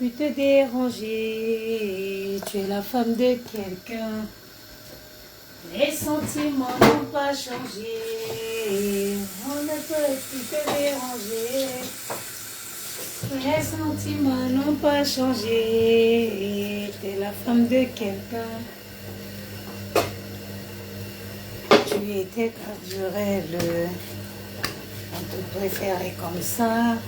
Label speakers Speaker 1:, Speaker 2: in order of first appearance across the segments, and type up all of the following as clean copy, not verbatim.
Speaker 1: plus te déranger. Tu es la femme de quelqu'un. Les sentiments n'ont pas changé. On ne peut plus te déranger. Les sentiments n'ont pas changé. Tu es la femme de quelqu'un. Tu étais naturelle. On te préférait comme ça.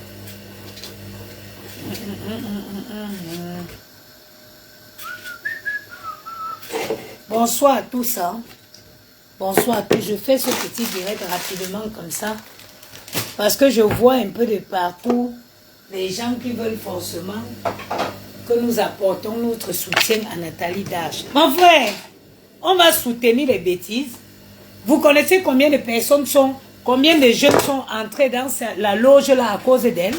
Speaker 1: Bonsoir à tous. Hein. Bonsoir à tous. Je fais ce petit direct rapidement comme ça. Parce que je vois un peu de partout les gens qui veulent forcément que nous apportons notre soutien à Nathalie Dash. Mon frère, on va soutenir les bêtises. Vous connaissez combien de personnes sont, combien de jeunes sont entrés dans la loge là à cause d'elle?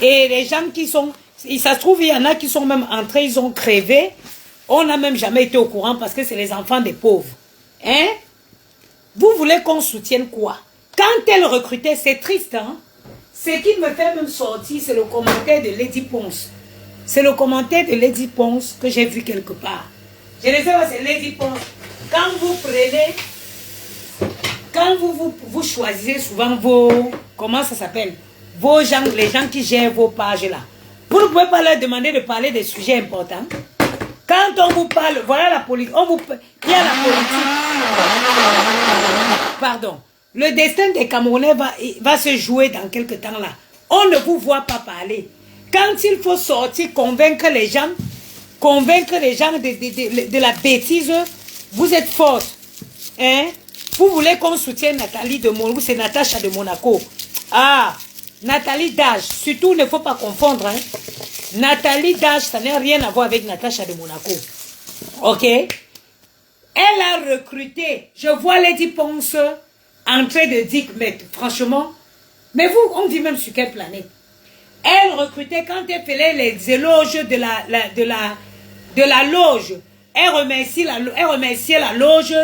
Speaker 1: Et les gens qui sont, ça se trouve, il y en a qui sont même entrés, ils ont crevé. On n'a même jamais été au courant parce que c'est les enfants des pauvres. Hein? Vous voulez qu'on soutienne quoi? Quand elle recrutait, c'est triste, hein? Ce qui me fait même sortir, c'est le commentaire de Lady Ponce. C'est le commentaire de Lady Ponce que j'ai vu quelque part. Je ne sais pas, c'est Lady Ponce. Quand vous prenez, quand vous choisissez souvent vos, comment ça s'appelle? Vos gens, les gens qui gèrent vos pages là. Vous ne pouvez pas leur demander de parler des sujets importants. Quand on vous parle, voilà la politique, il y a la politique. Pardon. Le destin des Camerounais va se jouer dans quelques temps là. On ne vous voit pas parler. Quand il faut sortir, convaincre les gens de la bêtise, vous êtes forte. Hein? Vous voulez qu'on soutienne Nathalie de Monaco, c'est Natacha de Monaco. Ah, Nathalie Dash, surtout il ne faut pas confondre. Hein? Nathalie Dash, ça n'a rien à voir avec Natacha de Monaco. Ok? Elle a recruté, je vois Lady Ponce en train de dire, mais franchement, mais vous, on vit même sur quelle planète? Elle recrutait quand elle faisait les éloges de la loge. Elle remerciait la loge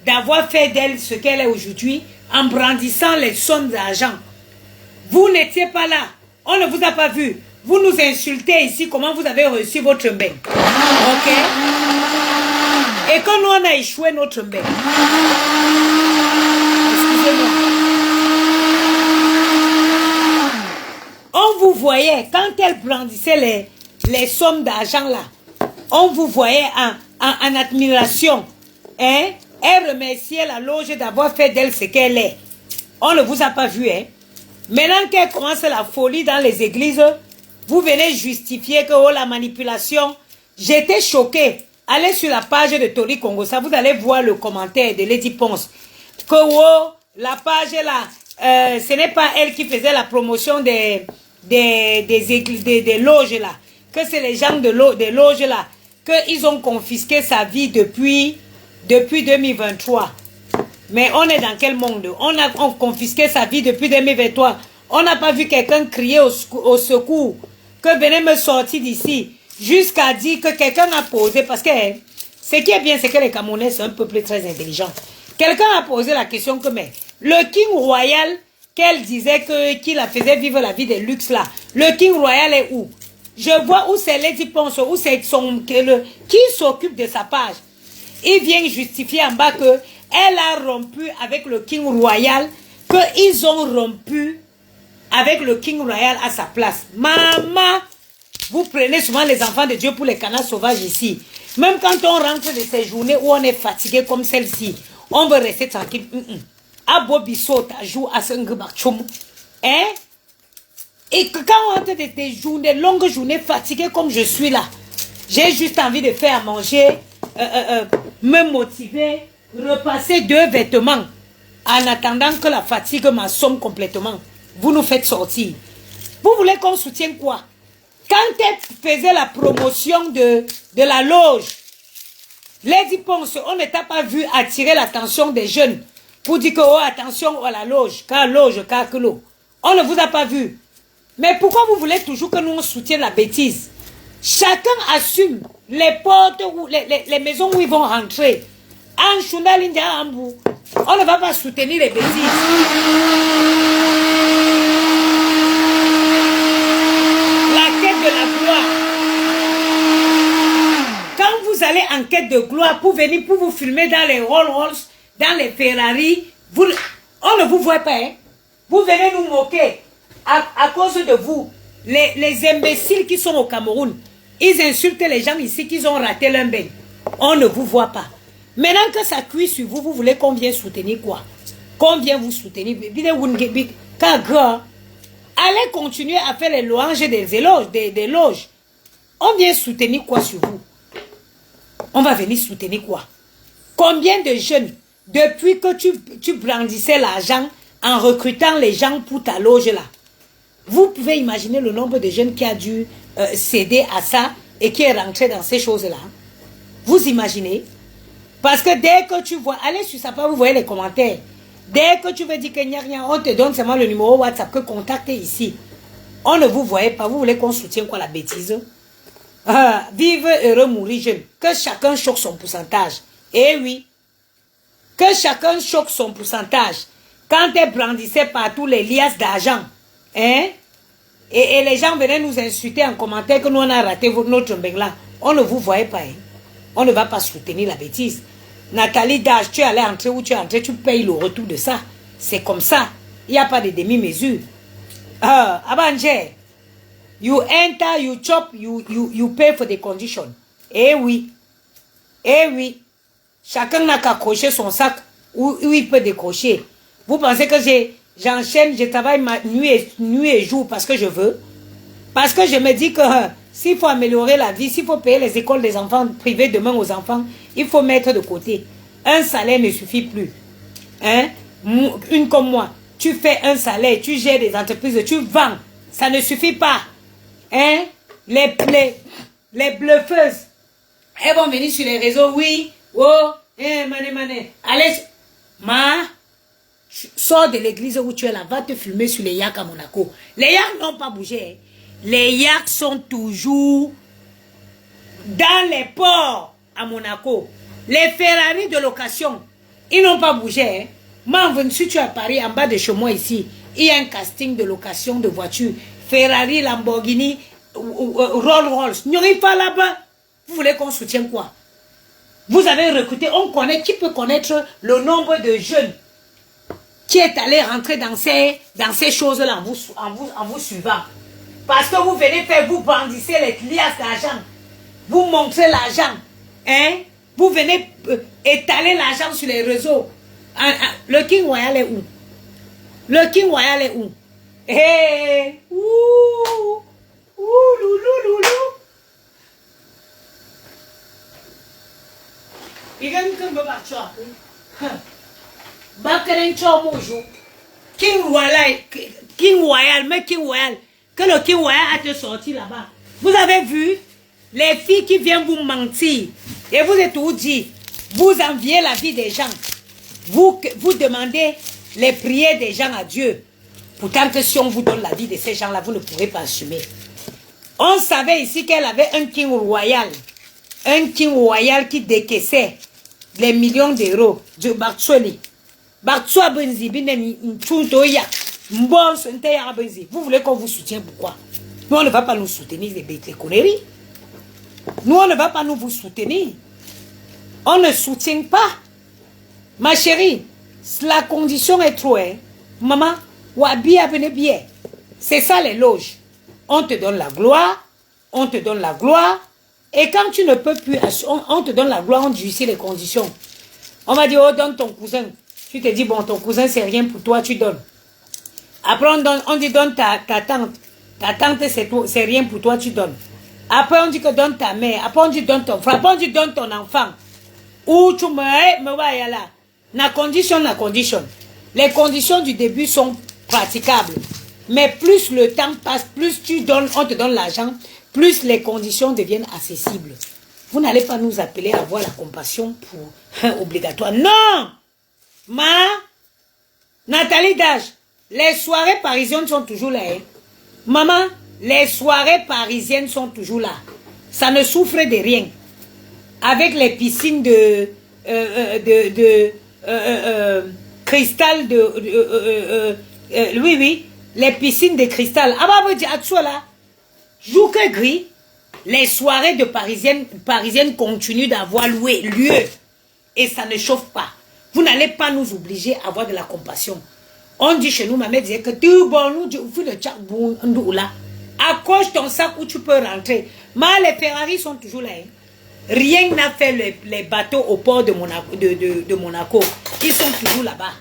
Speaker 1: d'avoir fait d'elle ce qu'elle est aujourd'hui en brandissant les sommes d'argent. Vous n'étiez pas là. On ne vous a pas vu. Vous nous insultez ici comment vous avez reçu votre bain. Ok? Et quand nous on a échoué notre bain. Excusez-moi. On vous voyait, quand elle brandissait les sommes d'argent là, on vous voyait en admiration. Hein? Elle remerciait la loge d'avoir fait d'elle ce qu'elle est. On ne vous a pas vu. Hein? Maintenant qu'elle commence la folie dans les églises, vous venez justifier que oh, la manipulation. J'étais choquée. Allez sur la page de Tori Congo, ça vous allez voir le commentaire de Lady Ponce. Que oh, la page là, ce n'est pas elle qui faisait la promotion des églises, des loges là. Que c'est les gens des loges là. Qu'ils ont confisqué sa vie depuis 2023. Mais on est dans quel monde? On a confisqué sa vie depuis 2023. On n'a pas vu quelqu'un crier au secours. Que venez me sortir d'ici. Jusqu'à dire que quelqu'un a posé. Parce que ce qui est bien, c'est que les Camerounais sont un peuple très intelligent. Quelqu'un a posé la question que mais le King Royal, qu'elle disait qu'il la faisait vivre la vie de luxe là. Le King Royal est où? Je vois où c'est Lady Ponce, où c'est qui s'occupe de sa page. Il vient justifier en bas que elle a rompu avec le King Royal, qu'ils ont rompu avec le King Royal à sa place. Maman, vous prenez souvent les enfants de Dieu pour les canards sauvages ici. Même quand on rentre de ces journées où on est fatigué comme celle-ci, on veut rester tranquille. Abobiso, ta joue à ce hein? Et que quand on rentre de tes journées, longues journées fatiguées comme je suis là, j'ai juste envie de faire à manger, me motiver, repasser 2 vêtements en attendant que la fatigue m'assomme complètement. Vous nous faites sortir. Vous voulez qu'on soutienne quoi? Quand elle faisait la promotion de la loge, Lady Ponce, on ne t'a pas vu attirer l'attention des jeunes pour dire que, oh, attention à la loge, car loge, car que l'eau. On ne vous a pas vu. Mais pourquoi vous voulez toujours que nous on soutienne la bêtise? Chacun assume les portes, les maisons où ils vont rentrer. En Shunda Lindia Ambou, on ne va pas soutenir les bêtises. La quête de la gloire. allez en quête de gloire pour venir, pour vous filmer dans les Rolls-Royce, dans les Ferrari. Vous, on ne vous voit pas, hein? Vous venez nous moquer à cause de vous. Les imbéciles qui sont au Cameroun, ils insultent les gens ici qui ont raté leur bain. On ne vous voit pas. Maintenant que ça cuit sur vous, vous voulez qu'on vienne soutenir quoi? Qu'on vienne vous soutenir? Allez continuer à faire les louanges des éloges, des loges. On vient soutenir quoi sur vous? On va venir soutenir quoi? Combien de jeunes, depuis que tu brandissais l'argent en recrutant les gens pour ta loge là, vous pouvez imaginer le nombre de jeunes qui a dû céder à ça et qui est rentré dans ces choses-là. Vous imaginez? Parce que dès que tu vois, allez sur sa page, vous voyez les commentaires. Dès que tu veux dire que n'y a rien, on te donne seulement le numéro WhatsApp que contacter ici. On ne vous voyait pas, vous voulez qu'on soutienne quoi la bêtise? Vive heureux, mourir jeune. Que chacun choque son pourcentage. Eh oui. Que chacun choque son pourcentage. Quand elle brandissait partout les liasses d'argent, hein? Et les gens venaient nous insulter en commentaire que nous on a raté notre là. On ne vous voyait pas, hein? On ne va pas soutenir la bêtise. Nathalie Dage, tu es allé entrer où tu es entré, tu payes le retour de ça. C'est comme ça. Il n'y a pas de demi-mesure. Abanje, you enter, you chop, you pay for the condition. Eh oui. Eh oui. Chacun n'a qu'à cocher son sac où il peut décrocher. Vous pensez que j'enchaîne, je travaille nuit et jour parce que je veux? Parce que je me dis que s'il faut améliorer la vie, s'il faut payer les écoles des enfants privés demain aux enfants, il faut mettre de côté. Un salaire ne suffit plus. Hein? Une comme moi, tu fais un salaire, tu gères des entreprises, tu vends. Ça ne suffit pas. Hein? Les bluffeuses, elles vont venir sur les réseaux, oui. Oh, mané. Allez, sors de l'église où tu es là, va te filmer sur les yaks à Monaco. Les yaks n'ont pas bougé. Hein? Les yaks sont toujours dans les ports à Monaco. Les Ferrari de location, ils n'ont pas bougé. Hein? Moi, si tu es à Paris, en bas de chez moi ici, il y a un casting de location de voitures. Ferrari, Lamborghini, Rolls-Royce. N'y arrive pas là-bas. Vous voulez qu'on soutienne quoi? Vous avez recruté, on connaît, qui peut connaître le nombre de jeunes qui est allé rentrer dans ces choses-là en vous suivant. Parce que vous venez faire, vous brandissez les liasses d'argent. Vous montrez l'argent. Hein? Vous venez étaler l'argent sur les réseaux. Le King Royal est où? Le King Royal est où? Hé! Ouh! Ouh, loulou, loulou! Il vient de me battre. King Royal, mais King Royal, que le King Royal a te sorti là-bas. Vous avez vu les filles qui viennent vous mentir et vous êtes tout dit, vous enviez la vie des gens, vous demandez les prières des gens à Dieu. Pourtant que si on vous donne la vie de ces gens-là, vous ne pourrez pas assumer. On savait ici qu'elle avait un King Royal qui décaissait les millions d'euros de Bartsoli. Vous voulez qu'on vous soutienne pourquoi? Nous, on ne va pas nous soutenir les conneries. Nous, on ne va pas vous soutenir. On ne soutient pas. Ma chérie, la condition est trop. Hein? Maman, Wabia venez bien. C'est ça les loges. On te donne la gloire. On te donne la gloire. Et quand tu ne peux plus, on te donne la gloire, on dit ici les conditions. On va dire, oh, donne ton cousin. Tu te dis, bon, ton cousin, c'est rien pour toi, tu donnes. Après, on dit, donne ta tante. Ta tante, c'est rien pour toi, tu donnes. Après, on dit que donne ta mère. Après, on dit, donne ton frère. Après, on dit, donne ton enfant. Ou tu me vas y aller. La condition. Les conditions du début sont praticables. Mais plus le temps passe, plus tu donnes, on te donne l'argent, plus les conditions deviennent accessibles. Vous n'allez pas nous appeler à avoir la compassion pour obligatoire. Non! Nathalie Dage, les soirées parisiennes sont toujours là. Hein? Maman, les soirées parisiennes sont toujours là. Ça ne souffre de rien. Avec les piscines de cristal oui, les piscines de cristal. Ah bah, là, joue que gris. Les soirées de parisiennes continuent d'avoir lieu. Et ça ne chauffe pas. Vous n'allez pas nous obliger à avoir de la compassion. On dit chez nous, ma mère disait que tu bon nous de là. Accroche ton sac où tu peux rentrer. Mais les Ferrari sont toujours là. Hein. Rien n'a fait les bateaux au port de Monaco. Ils sont toujours là-bas.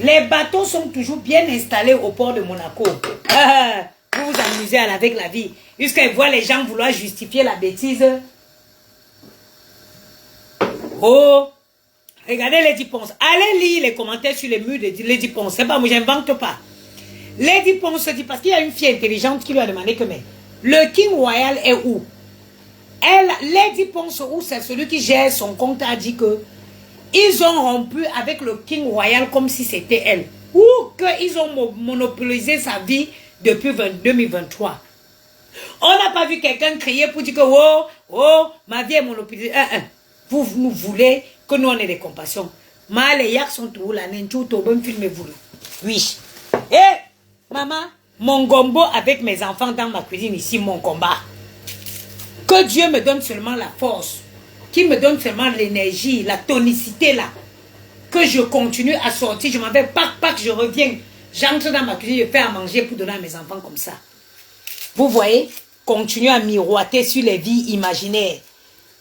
Speaker 1: Les bateaux sont toujours bien installés au port de Monaco. Vous vous amusez avec la vie. Jusqu'à voir les gens vouloir justifier la bêtise. Oh, regardez Lady Ponce. Allez lire les commentaires sur les murs de Lady Ponce. C'est pas moi, j'invente pas. Lady Ponce dit, parce qu'il y a une fille intelligente qui lui a demandé que, mais, le King Royal est où? Lady Ponce, où c'est celui qui gère son compte, a dit que ils ont rompu avec le King Royal comme si c'était elle. Ou qu'ils ont monopolisé sa vie depuis 2023. On n'a pas vu quelqu'un crier pour dire que, oh, ma vie est monopolisée. Vous nous voulez que nous on ait des compassions. Mais les yaks sont tous là, filmez-vous. Oui. Et, maman, mon gombo avec mes enfants dans ma cuisine ici, mon combat. Que Dieu me donne seulement la force, qu'il me donne seulement l'énergie, la tonicité là. Que je continue à sortir, je m'en vais, pac, je reviens. J'entre dans ma cuisine, je fais à manger pour donner à mes enfants comme ça. Vous voyez, continuez à miroiter sur les vies imaginaires.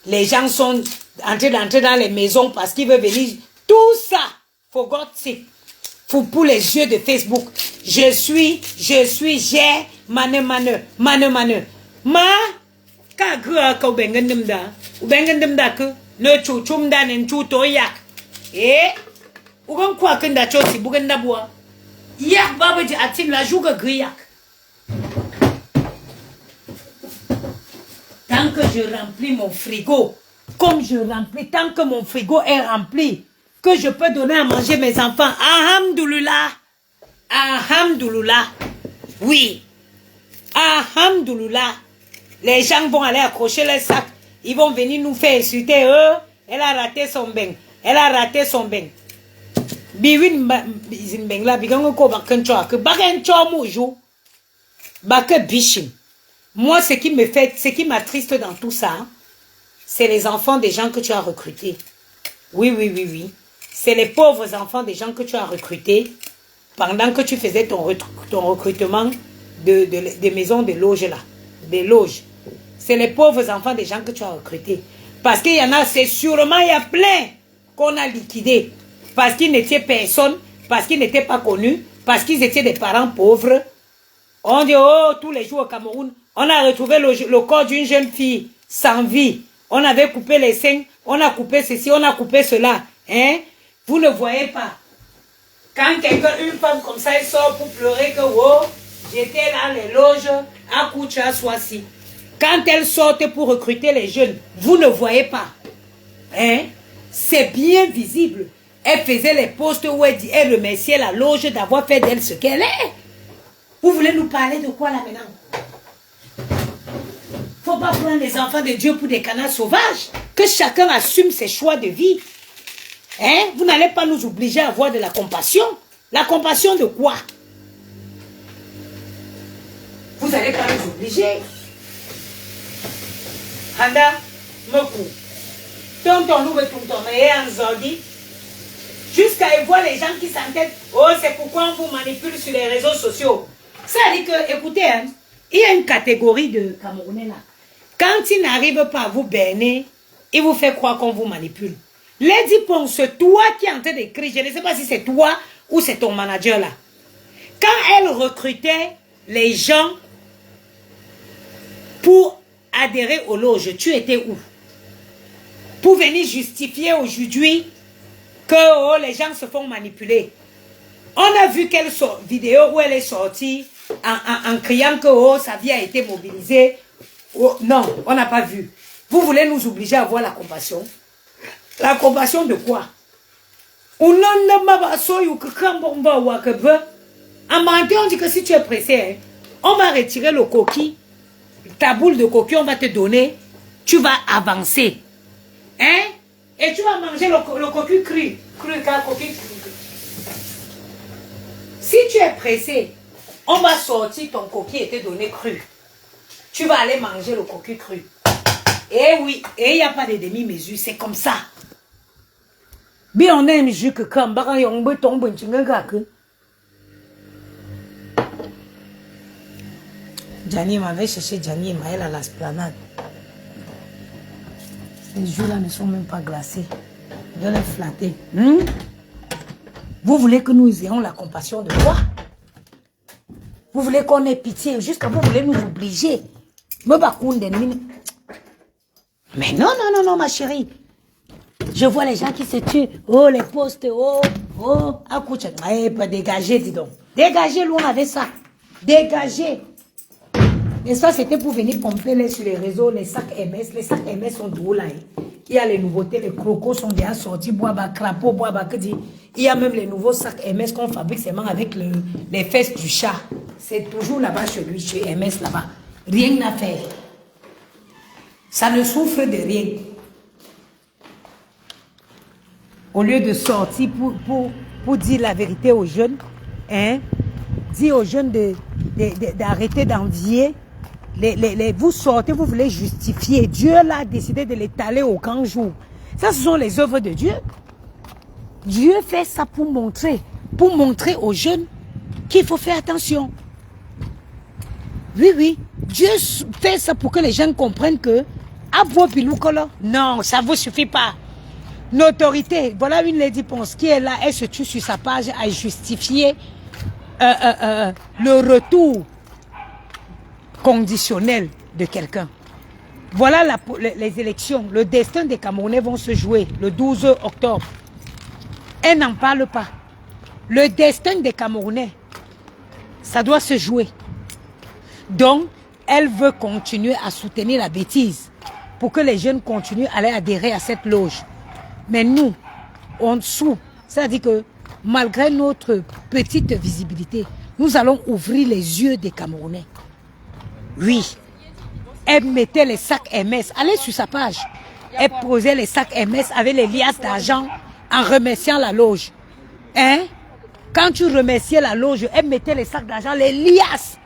Speaker 1: Les gens sont en train d'entrer dans les maisons parce qu'ils veulent venir. Tout ça, for God's sake, pour les yeux de Facebook. J'ai, mane. Ma, ka ubengendemda que, ne chuchumda nen chutoyak. Ugan kwa kenda chosi, bugenda bois. Yak babaji atim la jouga griyak. Tant que je remplis mon frigo, comme je remplis, tant que mon frigo est rempli, que je peux donner à manger mes enfants, alhamdoulilah, alhamdoulilah, oui, alhamdoulilah, les gens vont aller accrocher les sacs, ils vont venir nous faire insulter, elle a raté son bain, Biwin Zinbengla, Bigango Bakenchoa, que Bakenchoa Moujou, Bake Bishim. Moi, ce qui m'attriste dans tout ça, c'est les enfants des gens que tu as recrutés. Oui. C'est les pauvres enfants des gens que tu as recrutés pendant que tu faisais ton recrutement des maisons de loges là. Des loges. C'est les pauvres enfants des gens que tu as recrutés. Parce qu'il y en a, c'est sûrement, il y a plein qu'on a liquidés. Parce qu'ils n'étaient personne, parce qu'ils n'étaient pas connus, parce qu'ils étaient des parents pauvres. On dit, oh, tous les jours au Cameroun, on a retrouvé le corps d'une jeune fille sans vie. On avait coupé les seins, on a coupé ceci, on a coupé cela. Hein? Vous ne voyez pas. Quand une femme comme ça, elle sort pour pleurer que, oh, j'étais dans les loges, à Koucha, Soissi. Quand elle sortait pour recruter les jeunes, vous ne voyez pas. Hein? C'est bien visible. Elle faisait les postes où elle remerciait la loge d'avoir fait d'elle ce qu'elle est. Vous voulez nous parler de quoi là maintenant? Faut pas prendre les enfants de Dieu pour des canards sauvages. Que chacun assume ses choix de vie. Hein? Vous n'allez pas nous obliger à avoir de la compassion. La compassion de quoi? Vous n'allez pas nous obliger. Handa, Moku. Tonton nous tonton, mais en Zordi. Jusqu'à voir les gens qui s'entêtent. Oh, c'est pourquoi on vous manipule sur les réseaux sociaux. Ça dit que, écoutez, hein, il y a une catégorie de Camerounais là. Quand ils n'arrivent pas à vous berner, ils vous font croire qu'on vous manipule. Lady Ponce, toi qui es en train d'écrire, je ne sais pas si c'est toi ou c'est ton manager là. Quand elle recrutait les gens pour adhérer aux loges, tu étais où? Pour venir justifier aujourd'hui que les gens se font manipuler. On a vu quelle vidéo où elle est sortie en criant que sa vie a été mobilisée. Oh, non, on n'a pas vu. Vous voulez nous obliger à avoir la compassion? La compassion de quoi? En mentant, on dit que si tu es pressé, hein, on va retirer le coquille, ta boule de coquille, on va te donner, tu vas avancer. Hein? Et tu vas manger le coquille cru, coquille cru. Si tu es pressé, On va sortir ton coquille et te donner cru. Tu vas aller manger le coquille cru. Eh oui, et il n'y a pas de demi-mesure, c'est comme ça. Bien, on aime juste que quand on va tomber, Gianni m'avait cherché Gianni et Maël à l'esplanade. Ces jours-là ne sont même pas glacés. Je les flatter. Vous voulez que nous ayons la compassion de quoi? Vous voulez qu'on ait pitié jusqu'à vous voulez nous obliger. Mais non, non, non, non, ma chérie. Je vois les gens qui se tuent. Oh, les postes. Oh, oh. Dégagez, dis donc. Dégagez, nous on avait ça. Dégagez. Et ça, c'était pour venir pomper les sur les réseaux, les sacs MS. Les sacs MS sont drôles là. Il y a les nouveautés, les crocos sont déjà sortis. Bois, crapaud, bois, il y a même les nouveaux sacs MS qu'on fabrique seulement avec les fesses du chat. C'est toujours là-bas chez lui, chez MS là-bas. Rien à faire. Ça ne souffre de rien. Au lieu de sortir pour dire la vérité aux jeunes, hein, dire aux jeunes d'arrêter d'envier. Vous sortez, vous voulez justifier. Dieu l'a décidé de l'étaler au grand jour. Ça, ce sont les œuvres de Dieu. Dieu fait ça pour montrer aux jeunes qu'il faut faire attention. Oui, oui. Dieu fait ça pour que les jeunes comprennent que non, ça ne vous suffit pas. L'autorité, voilà une Lady Ponce qui est là, elle se tue sur sa page à justifier le retour conditionnel de quelqu'un. Voilà les élections. Le destin des Camerounais vont se jouer le 12 octobre. Elle n'en parle pas. Le destin des Camerounais, ça doit se jouer. Donc, elle veut continuer à soutenir la bêtise pour que les jeunes continuent à aller adhérer à cette loge. Mais nous, en dessous, c'est-à-dire que malgré notre petite visibilité, nous allons ouvrir les yeux des Camerounais. Oui, elle mettait les sacs MS, allez sur sa page, elle posait les sacs MS avec les liasses d'argent en remerciant la loge. Hein? Quand tu remerciais la loge, elle mettait les sacs d'argent, les liasses,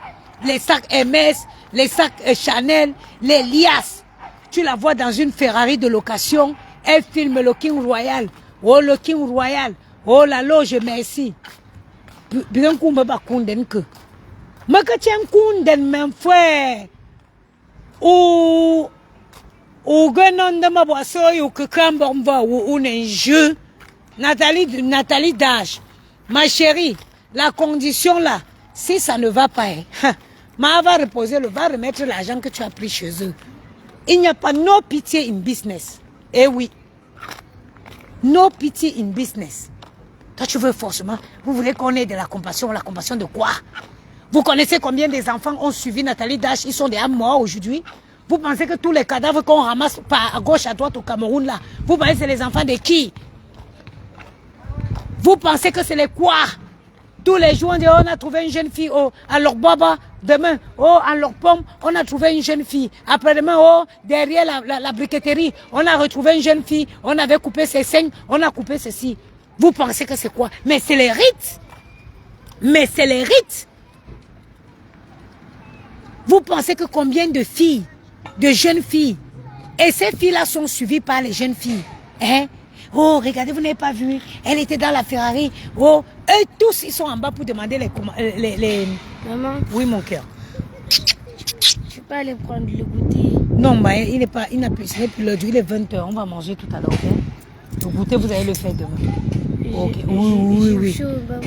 Speaker 1: les sacs MS, les sacs Chanel, les liasses. Tu la vois dans une Ferrari de location, elle filme le King Royal. Oh, le King Royal. Oh, la loge, merci. Bien qu'on me bakunde que. Mais que tu es un kunden, même frère. Ou gagnant de ma boisson, ou que Kambomba, ou un jeu. Nathalie Dash, ma chérie, la condition là, si ça ne va pas, ma va reposer, va remettre l'argent que tu as pris chez eux. Il n'y a pas no pitié in business. Eh oui. No pity in business. Toi, tu veux forcément, vous voulez qu'on ait de la compassion de quoi? Vous connaissez combien des enfants ont suivi Nathalie Dash, ils sont déjà morts aujourd'hui? Vous pensez que tous les cadavres qu'on ramasse à gauche, à droite au Cameroun là, vous pensez que c'est les enfants de qui? Vous pensez que c'est les quoi? Tous les jours, on dit, on a trouvé une jeune fille, oh, à leur baba, demain, oh, à leur pomme, on a trouvé une jeune fille. Après-demain, oh, derrière la briqueterie, on a retrouvé une jeune fille, on avait coupé ses seins, on a coupé ceci. Vous pensez que c'est quoi? Mais c'est les rites. Mais c'est les rites. Vous pensez que combien de filles, de jeunes filles, et ces filles-là sont suivies par les jeunes filles, hein? Oh, regardez, vous n'avez pas vu, elle était dans la Ferrari. Oh, eux tous, ils sont en bas pour demander les...
Speaker 2: Maman.
Speaker 1: Oui, mon cœur.
Speaker 2: Je peux aller prendre le goûter.
Speaker 1: Non, mais il n'a plus, ce n'est plus l'heure, il est 20h, on va manger tout à l'heure, ok? Le goûter, vous allez le faire demain. Ok, oui.
Speaker 2: Chaud, maman,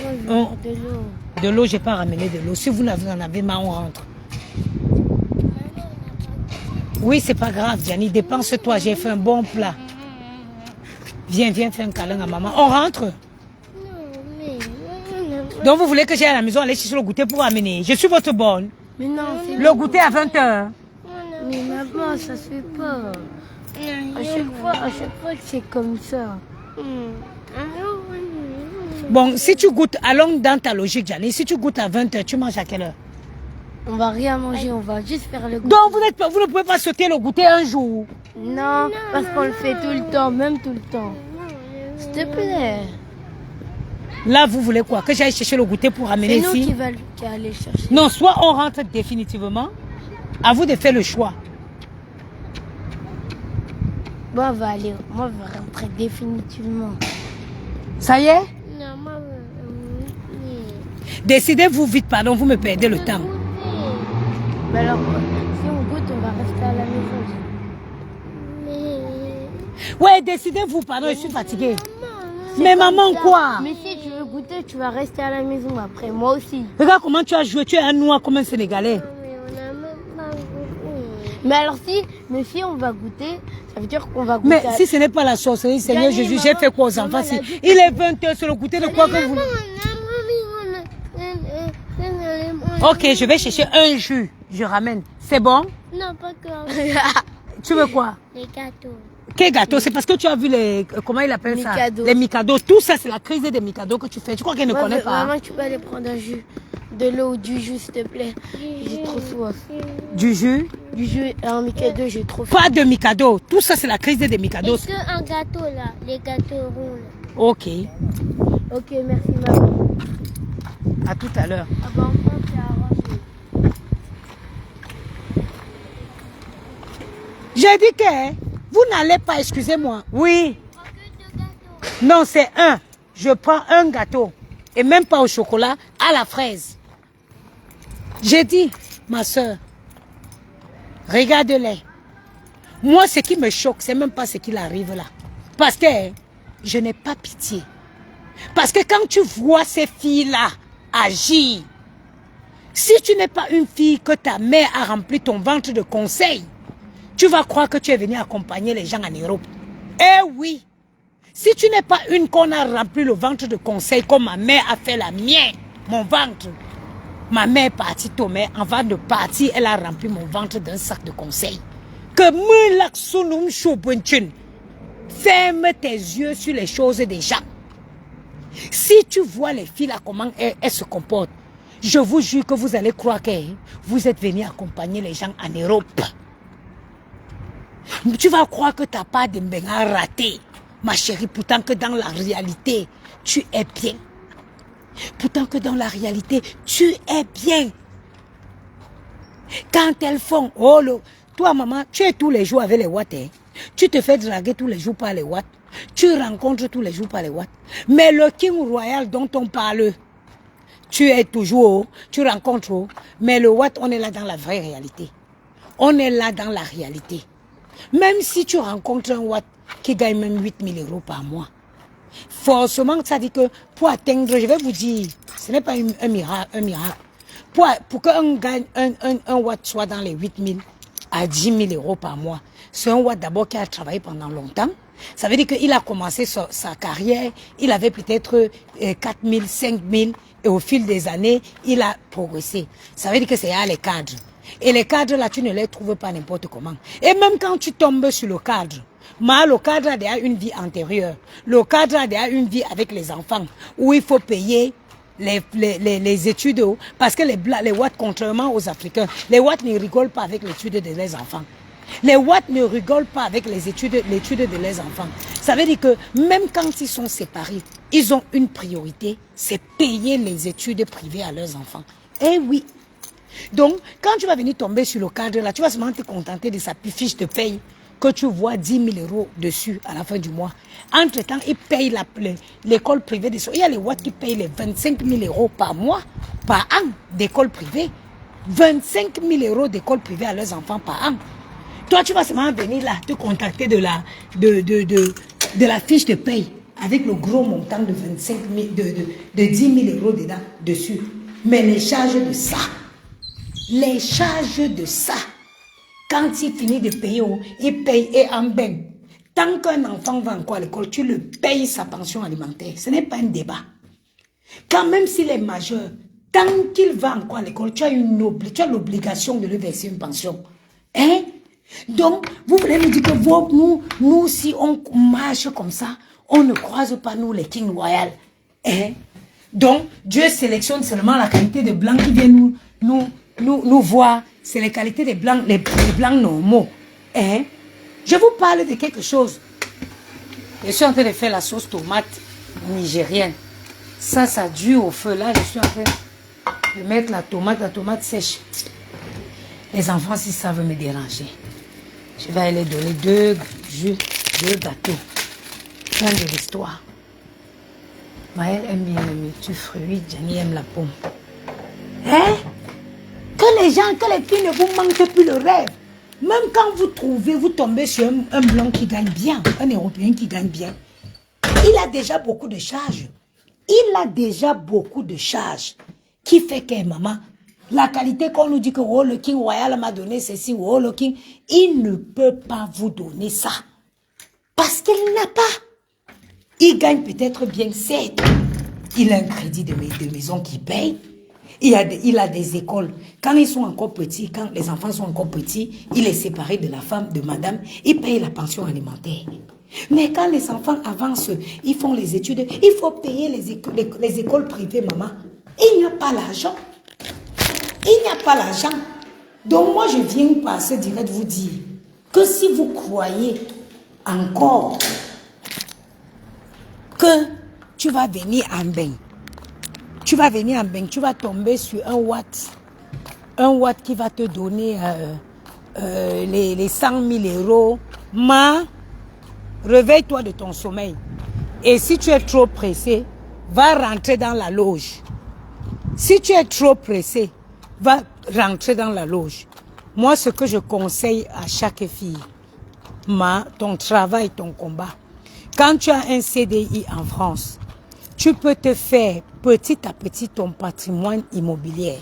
Speaker 2: je veux de l'eau.
Speaker 1: De l'eau, je n'ai pas ramené de l'eau. Si vous en avez marre, on rentre. Oui, c'est pas grave, Gianni, dépense-toi, j'ai fait un bon plat. Viens, fais un câlin à maman. On rentre? Donc vous voulez que j'aille à la maison aller chercher le goûter pour amener? Je suis votre bonne.
Speaker 2: Mais non, c'est
Speaker 1: le goûter à 20h.
Speaker 2: Mais maman, ça se fait pas. À chaque fois que c'est comme ça.
Speaker 1: Bon, si tu goûtes, allons dans ta logique, Gianni. Si tu goûtes à 20h, tu manges à quelle heure?
Speaker 2: On va rien manger, on va juste faire le goûter.
Speaker 1: Donc vous ne pouvez pas sauter le goûter un jour?
Speaker 2: Non, parce qu'on le fait tout le temps, même tout le temps. S'il te plaît.
Speaker 1: Là, vous voulez quoi? Que j'aille chercher le goûter pour ramener ici?
Speaker 2: C'est nous qui allons chercher.
Speaker 1: Non, soit on rentre définitivement. À vous de faire le choix.
Speaker 2: Bon, on va aller. Moi, je vais rentrer définitivement.
Speaker 1: Ça y est?
Speaker 2: Non, moi,
Speaker 1: Décidez-vous vite, pardon, vous me perdez le temps.
Speaker 2: Mais alors, si on goûte, on va rester à la maison.
Speaker 1: Ouais, décidez-vous, pardon, je suis fatiguée. Mais maman, quoi?
Speaker 2: Mais si tu veux goûter, tu vas rester à la maison après. Moi aussi.
Speaker 1: Regarde comment tu as joué, tu es un noir comme un Sénégalais.
Speaker 2: Mais alors si on va goûter, ça veut dire qu'on va goûter.
Speaker 1: Mais si ce n'est pas la sorcellerie, Seigneur Jésus, j'ai fait quoi aux enfants? Si il est 20h, c'est le goûter de quoi que vous... Ok, je vais chercher un jus, je ramène. C'est bon?
Speaker 2: Non, pas encore.
Speaker 1: Tu veux quoi?
Speaker 2: Les gâteaux.
Speaker 1: Quel gâteau? C'est parce que tu as vu les... Comment il appelle ça?
Speaker 2: Mikado.
Speaker 1: Les Mikado. Tout ça, c'est la crise des Mikado que tu fais. Tu crois qu'elle ne connaît pas?
Speaker 2: Maman, tu peux aller prendre un jus. De l'eau ou du jus, s'il te plaît. J'ai trop soif.
Speaker 1: Du jus?
Speaker 2: Du jus et un Mikado, j'ai trop soif.
Speaker 1: Pas de Mikado. Tout ça, c'est la crise des Mikado.
Speaker 2: Est-ce qu'un gâteau, là? Les gâteaux ronds, là.
Speaker 1: Ok.
Speaker 2: Ok, merci, maman.
Speaker 1: À tout à l'heure.
Speaker 2: Ah bah, enfin, c'est arrangé.
Speaker 1: J'ai dit que vous n'allez pas, excusez-moi. Oui. Non, c'est un. Je prends un gâteau. Et même pas au chocolat, à la fraise. J'ai dit, ma soeur, regarde-les. Moi, ce qui me choque, c'est même pas ce qui arrive là. Parce que je n'ai pas pitié. Parce que quand tu vois ces filles-là agir, si tu n'es pas une fille que ta mère a rempli ton ventre de conseils, tu vas croire que tu es venu accompagner les gens en Europe. Eh oui! Si tu n'es pas une qu'on a rempli le ventre de conseils comme ma mère a fait la mienne, mon ventre. Ma mère est partie tomber, avant de partir, elle a rempli mon ventre d'un sac de conseils. Que me laksunum choubuntun. Ferme tes yeux sur les choses des gens. Si tu vois les filles là, comment elles se comportent, je vous jure que vous allez croire que vous êtes venu accompagner les gens en Europe. Tu vas croire que tu n'as pas de mbéga raté. Ma chérie, pourtant que dans la réalité, tu es bien. Pourtant que dans la réalité, tu es bien. Quand elles font, oh, toi maman, tu es tous les jours avec les watts. Hein? Tu te fais draguer tous les jours par les watts. Tu rencontres tous les jours par les watts. Mais le King Royal dont on parle, tu es toujours, tu rencontres, mais le watt, on est là dans la vraie réalité. On est là dans la réalité. Même si tu rencontres un watt qui gagne même 8 000 € par mois, forcément, ça dit que pour atteindre, je vais vous dire, ce n'est pas un miracle. Pour qu'un watt soit dans les 8 000 à 10 000 € par mois, c'est un watt d'abord qui a travaillé pendant longtemps. Ça veut dire qu'il a commencé sa carrière, il avait peut-être 4 000, 5 000, et au fil des années, il a progressé. Ça veut dire que c'est à les cadres. Et les cadres, là, tu ne les trouves pas n'importe comment. Et même quand tu tombes sur le cadre, le cadre a déjà une vie antérieure. Le cadre a déjà une vie avec les enfants, où il faut payer les études. Parce que les Watts, contrairement aux Africains, les Watts ne rigolent pas avec l'étude de leurs enfants. Les Watts ne rigolent pas avec l'étude de leurs enfants. Ça veut dire que même quand ils sont séparés, ils ont une priorité, c'est payer les études privées à leurs enfants. Eh oui. Donc, quand tu vas venir tomber sur le cadre là, tu vas seulement te contenter de sa fiche de paye que tu vois 10 000 € dessus à la fin du mois. Entre-temps, ils payent l'école privée. Il y a les Watts qui payent les 25 000 € par mois, par an, d'école privée. 25 000 € d'école privée à leurs enfants par an. Toi, tu vas seulement venir là, te contacter de la fiche de paye avec le gros montant de 25 000, de 10 000 € dedans, dessus. Mais les charges de ça, quand il finit de payer, il paye et en bain. Tant qu'un enfant va encore à l'école, tu le payes sa pension alimentaire. Ce n'est pas un débat. Quand même s'il est majeur, tant qu'il va encore à l'école, tu as l'obligation de lui verser une pension. Hein? Donc, vous voulez me dire que nous, si on marche comme ça, on ne croise pas nous les King Royal. Hein? Donc, Dieu sélectionne seulement la qualité de blancs qui viennent nous voir. C'est les qualités des blancs, les blancs normaux. Hein? Je vous parle de quelque chose. Je suis en train de faire la sauce tomate nigérienne. Ça dure au feu. Là, je suis en train de mettre la tomate sèche. Les enfants, s'ils savent me déranger, je vais aller donner deux gâteaux. Fin de l'histoire. Maëlle aime bien le multifruit, Jenny aime la pomme. Hein? Que les filles ne vous manquent plus le rêve. Même quand vous tombez sur un blanc qui gagne bien, un Européen qui gagne bien, il a déjà beaucoup de charges. Qui fait que maman, la qualité qu'on nous dit que oh, le King Royal m'a donné ceci, oh, le King, il ne peut pas vous donner ça. Parce qu'il n'a pas. Il gagne peut-être bien 7. Il a un crédit de maison qui paye. Il a des écoles. Quand ils sont encore petits, quand les enfants sont encore petits, il est séparé de la femme, de madame. Il paye la pension alimentaire. Mais quand les enfants avancent, ils font les études, il faut payer les écoles privées, maman. Il n'y a pas l'argent. Donc moi, je viens passer direct vous dire que si vous croyez encore que tu vas venir en bain, tu vas tomber sur un watt qui va te donner les 100 000 euros. Réveille-toi de ton sommeil. Et si tu es trop pressé, va rentrer dans la loge. Si tu es trop pressé, va rentrer dans la loge. Moi, ce que je conseille à chaque fille, ton travail, ton combat. Quand tu as un CDI en France, tu peux te faire petit à petit ton patrimoine immobilier.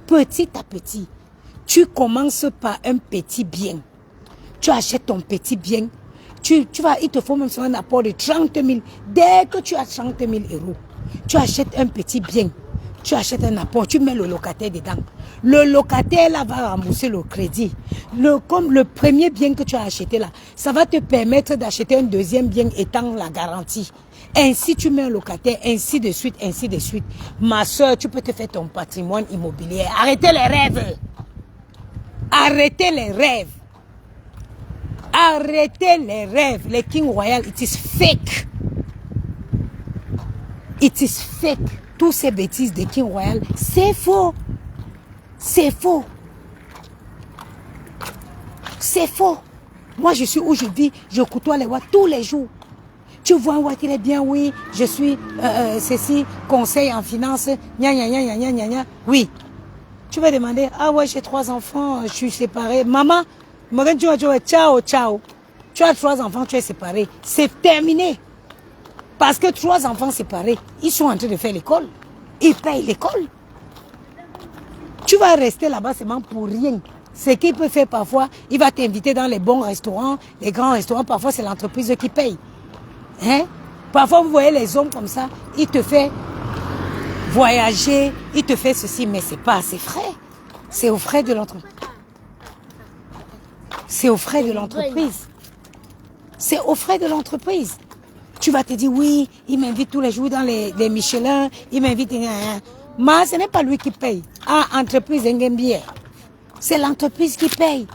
Speaker 1: Petit à petit. Tu commences par un petit bien. Tu achètes ton petit bien. Il te faut même un apport de 30 000. Dès que tu as 30 000 euros, tu achètes un petit bien. Tu achètes un apport, tu mets le locataire dedans. Le locataire là va rembourser le crédit. Comme le premier bien que tu as acheté là, ça va te permettre d'acheter un deuxième bien étant la garantie. Ainsi tu mets un locataire, ainsi de suite, ainsi de suite. Ma soeur, tu peux te faire ton patrimoine immobilier. Arrêtez les rêves. Arrêtez les rêves. Arrêtez les rêves. Les King Royal, it is fake. It is fake. Toutes ces bêtises de King Royal, c'est faux. C'est faux. C'est faux. Moi, je suis où je vis, je côtoie les Watts tous les jours. Tu vois un Watt, il est bien, oui, je suis ceci, conseil en finance, gna gna gna gna gna gna. Oui. Tu vas demander, ah ouais, j'ai 3 enfants, je suis séparée. Maman, tu vas dire, ciao, ciao. Tu as 3 enfants, tu es séparée. C'est terminé. Parce que 3 enfants séparés, ils sont en train de faire l'école. Ils payent l'école. Tu vas rester là-bas seulement pour rien. Ce qu'il peut faire parfois, il va t'inviter dans les bons restaurants, les grands restaurants. Parfois, c'est l'entreprise qui paye. Hein? Parfois, vous voyez les hommes comme ça, il te fait voyager, il te fait ceci, mais ce n'est pas à ses frais. C'est aux frais de l'entreprise. C'est aux frais de l'entreprise. C'est aux frais de l'entreprise. Tu vas te dire, oui, il m'invite tous les jours dans les Michelin, il m'invite. Mais ce n'est pas lui qui paye. Ah, entreprise Ngembie. C'est l'entreprise qui paye.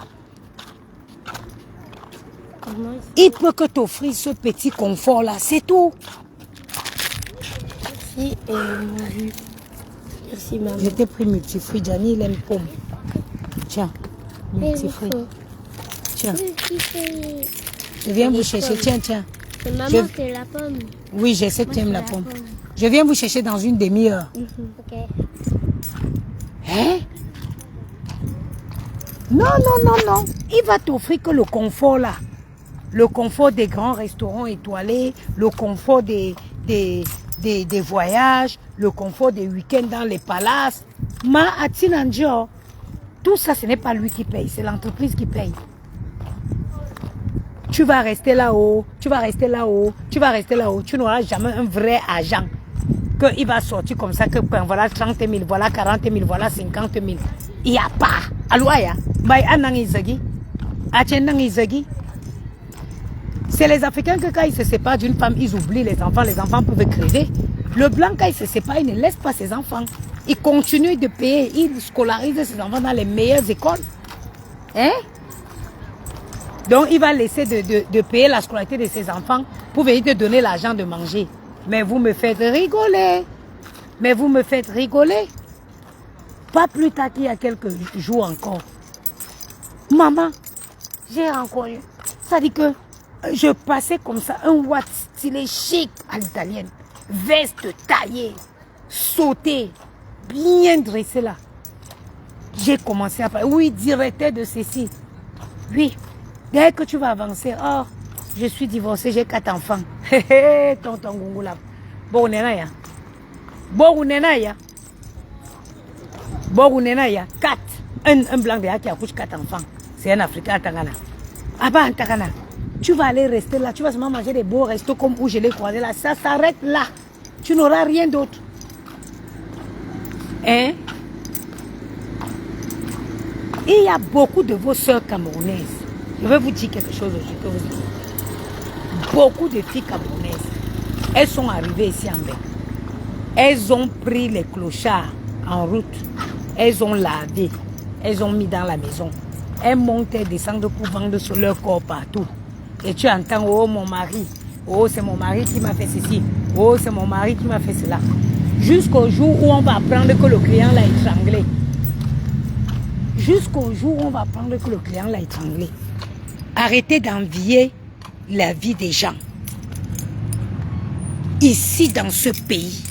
Speaker 1: Il peut que t'offrir ce petit confort-là, c'est tout.
Speaker 2: Merci, merci, maman.
Speaker 1: Je t'ai pris multifruit, Gianni, il aime pomme. Tiens, multifruit. Tiens. Je viens vous chercher, tiens, tiens.
Speaker 2: Maman, c'est la pomme.
Speaker 1: Oui, je sais que tu aimes la pomme. Je viens vous chercher dans une demi-heure.
Speaker 2: Ok.
Speaker 1: Hein? Non, non, non, non. Il va t'offrir que le confort là. Le confort des grands restaurants étoilés, le confort des voyages, le confort des week-ends dans les palaces. Ma Atinanjo, tout ça, ce n'est pas lui qui paye, c'est l'entreprise qui paye. Tu vas rester là-haut, tu vas rester là-haut, tu vas rester là-haut. Tu n'auras jamais un vrai agent. Qu'il va sortir comme ça, que voilà 30 000, voilà 40 000, voilà 50 000. Il n'y a pas. Aloya, c'est les Africains que quand ils se séparent d'une femme, ils oublient les enfants peuvent crever. Le blanc, quand il se sépare, il ne laisse pas ses enfants. Il continue de payer, il scolarise ses enfants dans les meilleures écoles. Hein? Donc, il va laisser de payer la scolarité de ses enfants pour venir te donner l'argent de manger. Mais vous me faites rigoler. Mais vous me faites rigoler. Pas plus tard qu'il y a quelques jours encore. Maman, j'ai encore eu. Ça dit que je passais comme ça, un watt stylé chic à l'italienne. Veste taillée, sautée, bien dressée là. J'ai commencé à parler. Oui, directeur de ceci. Oui, dès que tu vas avancer, oh, je suis divorcée, j'ai 4 enfants. Tonton Gungu là. Bon, ya. Bon, ya. Bon, ya. 4. Un blanc de qui accouche 4 enfants. C'est un Africain à Tangana. Ah bah, en Tangana. Tu vas aller rester là. Tu vas seulement manger des beaux restos comme où je l'ai croisé là. Ça s'arrête là. Tu n'auras rien d'autre. Hein? Il y a beaucoup de vos sœurs camerounaises. Je vais vous dire quelque chose aujourd'hui que vous avez. Beaucoup de filles camerounaises. Elles sont arrivées ici en Belgique. Elles ont pris les clochards en route. Elles ont lavé. Elles ont mis dans la maison. Elles montent et descendent pour vendre sur leur corps partout. Et tu entends, oh mon mari, oh c'est mon mari qui m'a fait ceci, oh c'est mon mari qui m'a fait cela. Jusqu'au jour où on va apprendre que le client l'a étranglé. Jusqu'au jour où on va apprendre que le client l'a étranglé. Arrêtez d'envier la vie des gens. Ici dans ce pays,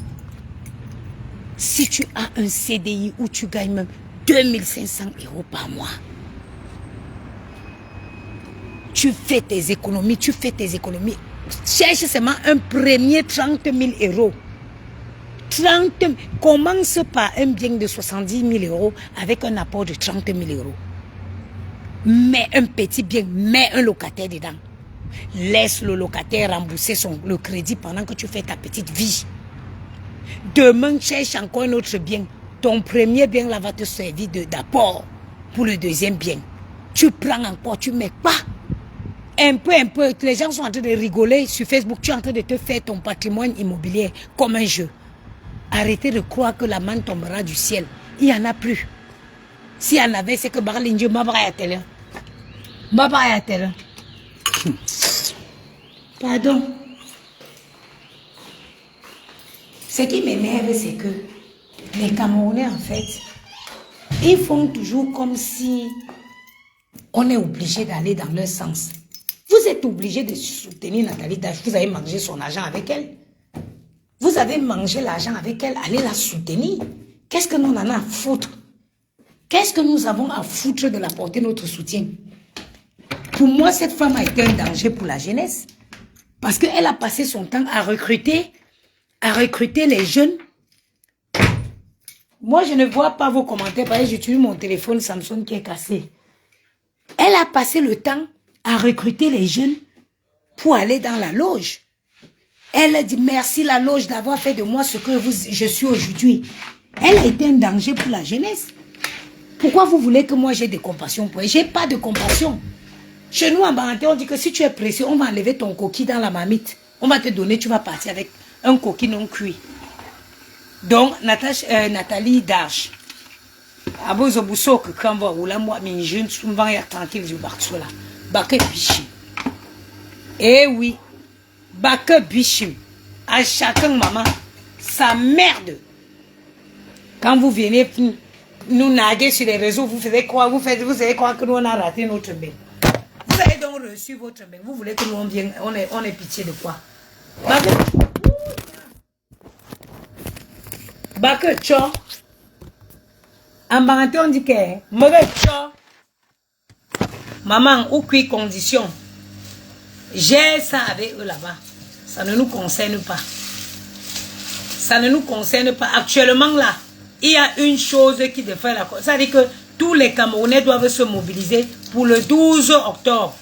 Speaker 1: si tu as un CDI où tu gagnes même 2500 € par mois, tu fais tes économies, Cherche seulement un premier 30 000 €. 30 000. Commence par un bien de 70 000 € avec un apport de 30 000 €. Mets un petit bien, mets un locataire dedans. Laisse le locataire rembourser le crédit pendant que tu fais ta petite vie. Demain, cherche encore un autre bien. Ton premier bien là va te servir d'apport pour le deuxième bien. Tu prends encore, tu ne mets pas. Un peu, les gens sont en train de rigoler sur Facebook. Tu es en train de te faire ton patrimoine immobilier comme un jeu. Arrêtez de croire que la manne tombera du ciel. Il n'y en a plus. S'il y en avait, c'est que Barlindio Mabrayatele. Mabrayatele. Pardon. Ce qui m'énerve, c'est que les Camerounais, en fait, ils font toujours comme si on est obligé d'aller dans leur sens. Vous êtes obligé de soutenir Nathalie Dash. Vous avez mangé son argent avec elle. Vous avez mangé l'argent avec elle. Allez la soutenir. Qu'est-ce que nous en avons à foutre? Qu'est-ce que nous avons à foutre de l'apporter notre soutien? Pour moi, cette femme a été un danger pour la jeunesse. Parce qu'elle a passé son temps à recruter les jeunes. Moi, je ne vois pas vos commentaires parce que j'utilise mon téléphone Samsung qui est cassé. Elle a passé le temps à recruter les jeunes pour aller dans la loge. Elle a dit merci la loge d'avoir fait de moi ce que je suis aujourd'hui. Elle a été un danger pour la jeunesse. Pourquoi vous voulez que moi j'ai des compassions pour elle? J'ai pas de compassion. Chez nous en Baranté, on dit que si tu es pressé, on va enlever ton coquille dans la marmite. On va te donner, tu vas partir avec un coquille non cuit. Donc, Nathalie Darche. Abozo Bousso que quand vous la moi, mes jeunes, souvent, il y a tranquille du barceau là. Baké Bichim. Eh oui. Baké Bichim. À chacun, maman, sa merde. Quand vous venez nous naguer sur les réseaux, vous allez croire que nous on a raté notre bain. Vous avez donc reçu votre bain. Vous voulez que nous on vienne, on ait pitié de quoi? Baké Tcho. En Baranté, on dit que mauvais Tcho. Maman, aucune condition. J'ai ça avec eux là-bas. Ça ne nous concerne pas. Ça ne nous concerne pas. Actuellement là, il y a une chose qui défait la cause. Ça veut dire que tous les Camerounais doivent se mobiliser pour le 12 octobre.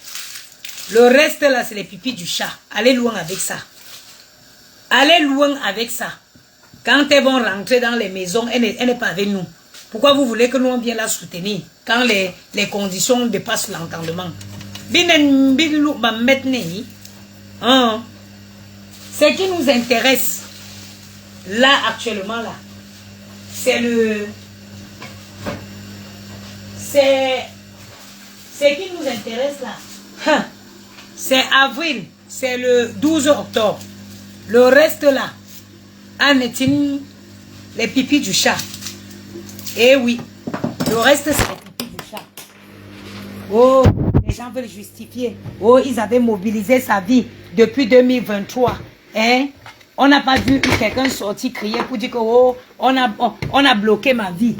Speaker 1: Le reste là, c'est les pipis du chat. Allez loin avec ça. Allez loin avec ça. Quand elles vont rentrer dans les maisons, elle n'est pas avec nous. Pourquoi vous voulez que nous on vienne la soutenir quand les conditions dépassent l'entendement? Ce qui nous intéresse là actuellement là, c'est ce qui nous intéresse là, c'est avril, c'est le 12 octobre. Le reste là, en est les pipis du chat. Eh oui, le reste c'est les pipis du chat. Oh, les gens veulent justifier. Oh, ils avaient mobilisé sa vie depuis 2023. Hein? On n'a pas vu quelqu'un sortir crier pour dire que oh, on a bloqué ma vie.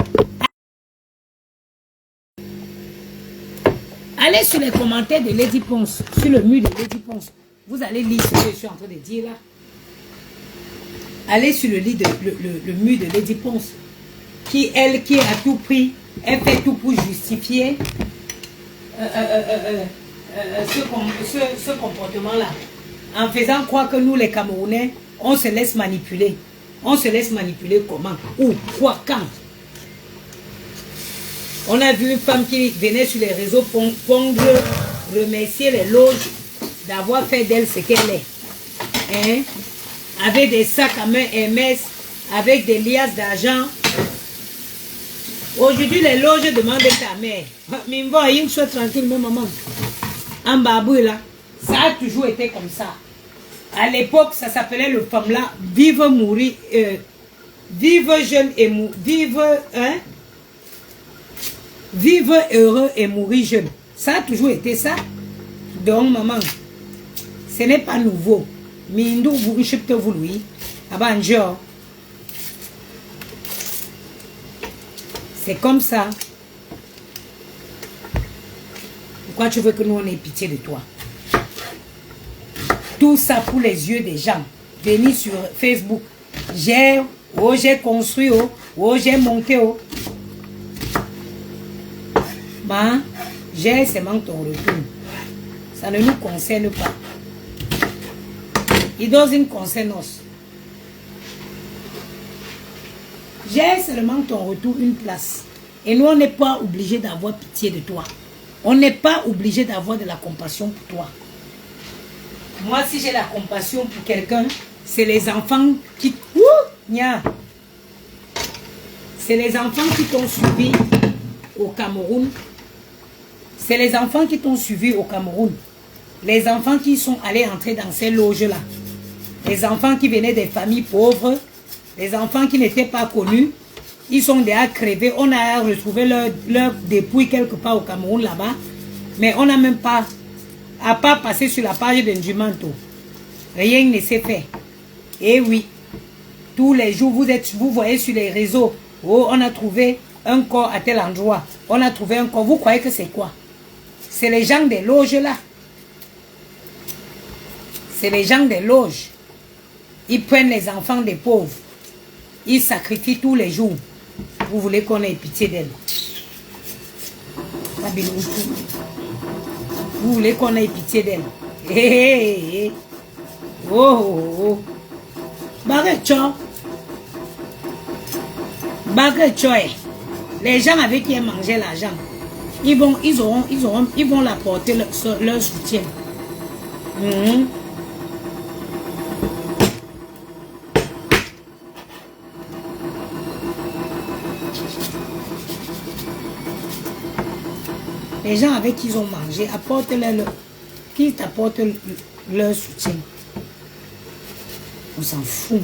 Speaker 1: Allez sur les commentaires de Lady Ponce, sur le mur de Lady Ponce. Vous allez lire ce que je suis en train de dire là. Allez sur le mur de Lady Ponce. Qui a tout pris, elle fait tout pour justifier ce comportement-là. En faisant croire que nous les Camerounais, on se laisse manipuler. On se laisse manipuler comment? Où? Quoi? Quand? On a vu une femme qui venait sur les réseaux pondre, remercier les loges d'avoir fait d'elle ce qu'elle est. Hein? Avec des sacs à main Hermès, avec des liasses d'argent. Aujourd'hui, les loges demandent ta mère. Mais il soit tranquille, ma maman. En babou là, ça a toujours été comme ça. À l'époque, ça s'appelait le femme là, vive mourir, vive jeune et mourir, vive heureux et mourir jeune. Ça a toujours été ça. Donc, maman, ce n'est pas nouveau. Mindou vous chipte vous lui. Abanjo. C'est comme ça. Pourquoi tu veux que nous on ait pitié de toi? Tout ça pour les yeux des gens. Venir sur Facebook. J'ai construit, j'ai monté. Ben, j'ai seulement ton retour. Ça ne nous concerne pas. It doesn't concern us. J'ai seulement ton retour une place. Et nous, on n'est pas obligé d'avoir pitié de toi. On n'est pas obligé d'avoir de la compassion pour toi. Moi, si j'ai la compassion pour quelqu'un, c'est les enfants qui... C'est les enfants qui t'ont suivi au Cameroun. C'est les enfants qui t'ont suivi au Cameroun. Les enfants qui sont allés entrer dans ces loges-là. Les enfants qui venaient des familles pauvres. Les enfants qui n'étaient pas connus. Ils sont déjà crevés. On a retrouvé leur dépouille quelque part au Cameroun là-bas. Mais on n'a même pas... À part passer sur la page d'Indumanto. Rien ne s'est fait. Et oui. Tous les jours, vous voyez sur les réseaux. Oh, on a trouvé un corps à tel endroit. On a trouvé un corps. Vous croyez que c'est quoi? C'est les gens des loges là. C'est les gens des loges. Ils prennent les enfants des pauvres. Ils sacrifient tous les jours. Vous voulez qu'on ait pitié d'elle? Vous voulez qu'on ait pitié d'elle? Hé, hé, hé. Oh, oh, oh. Baguecho. Baguecho. Les gens avec qui elle mangeait l'argent, ils vont l'apporter leur soutien. Les gens avec qui ils ont mangé, qui t'apportent leur soutien. On s'en fout.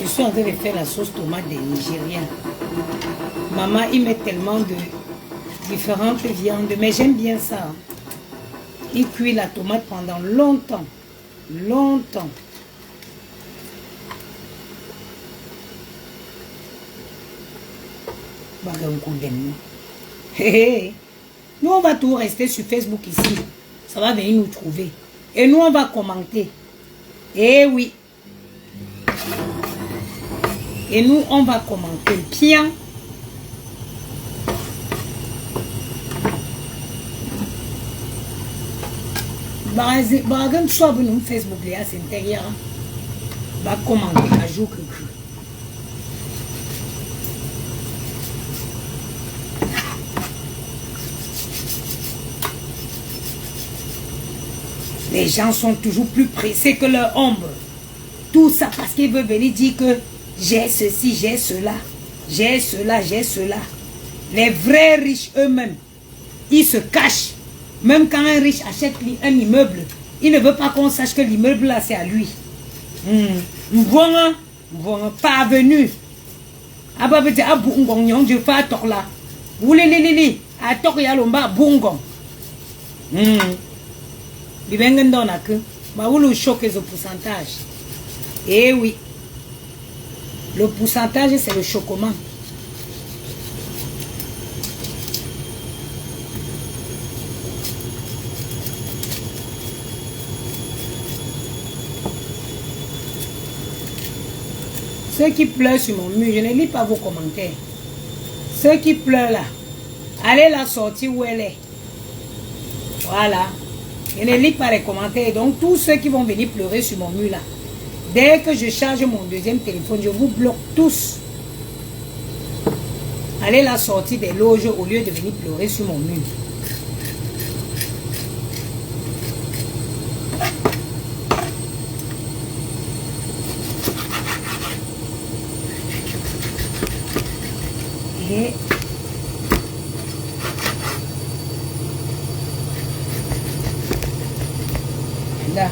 Speaker 1: Je suis en train de faire la sauce tomate des Nigériens. Maman, il met tellement de différentes viandes, mais j'aime bien ça. Il cuit la tomate pendant longtemps. Longtemps. Nous, on va tout rester sur Facebook ici. Ça va venir nous trouver. Et nous, on va commenter. Eh oui. Et nous, on va commenter. Bien. Baragan soit venu Facebook là, c'est intérieur. Va commenter à jour que. Les gens sont toujours plus pressés que leur ombre. Tout ça parce qu'ils veulent venir dire que j'ai ceci, j'ai cela. J'ai cela, j'ai cela. Les vrais riches eux-mêmes, ils se cachent. Même quand un riche achète un immeuble, il ne veut pas qu'on sache que l'immeuble là c'est à lui. Parvenu. Le pourcentage. Eh oui. Le pourcentage, c'est le chocolat. Ceux qui pleurent sur mon mur, je ne lis pas vos commentaires. Ceux qui pleurent là, allez la sortir où elle est. Voilà. Je ne lis pas les commentaires. Donc, tous ceux qui vont venir pleurer sur mon mur là, dès que je charge mon deuxième téléphone, je vous bloque tous. Allez la sortir des loges au lieu de venir pleurer sur mon mur. Et là,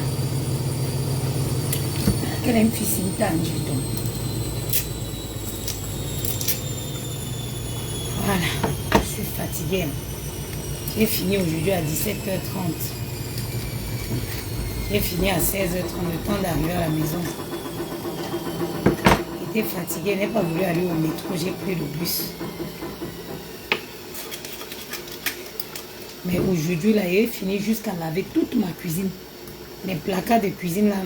Speaker 1: quelle est fils intangible. Voilà, je suis fatiguée. J'ai fini aujourd'hui à 17h30. J'ai fini à 16h30, le temps d'arriver à la maison. J'étais fatiguée, je n'ai pas voulu aller au métro, j'ai pris le bus. Mais aujourd'hui, là, j'ai fini jusqu'à laver toute ma cuisine. Les placards de cuisine là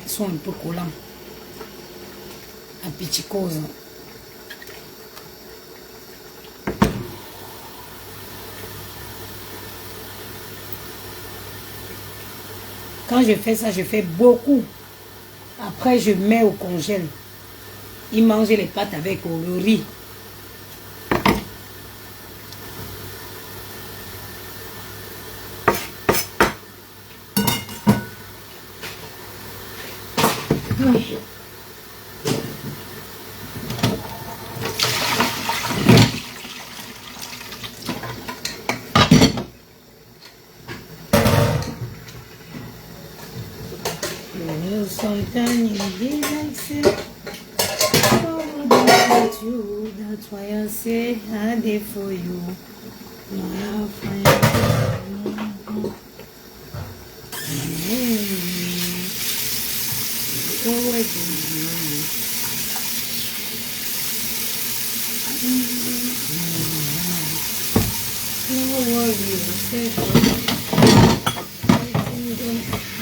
Speaker 1: sont un peu collants. La petite cause. Quand je fais ça, je fais beaucoup. Après, je mets au congèle. Ils mangent les pâtes avec le riz. Oui. Sometimes you be like say, oh, that's you. That's why I say I did for you. My friend.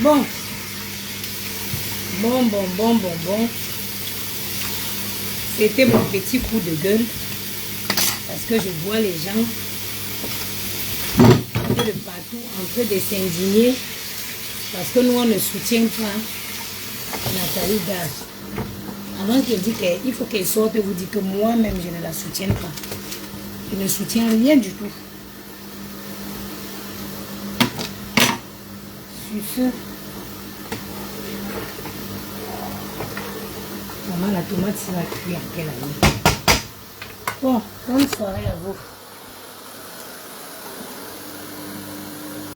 Speaker 1: Bon. Bon. C'était mon petit coup de gueule. Parce que je vois les gens de partout en train de s'indigner. Parce que nous, on ne soutient pas Nathalie Gage. Avant qu'elle dise qu'il faut qu'elle sorte, vous dites que moi-même, je ne la soutiens pas. Je ne soutiens rien du tout. Sur ce, maman, la tomate, ça va cuire à quelle année? Bon, bonne soirée à vous.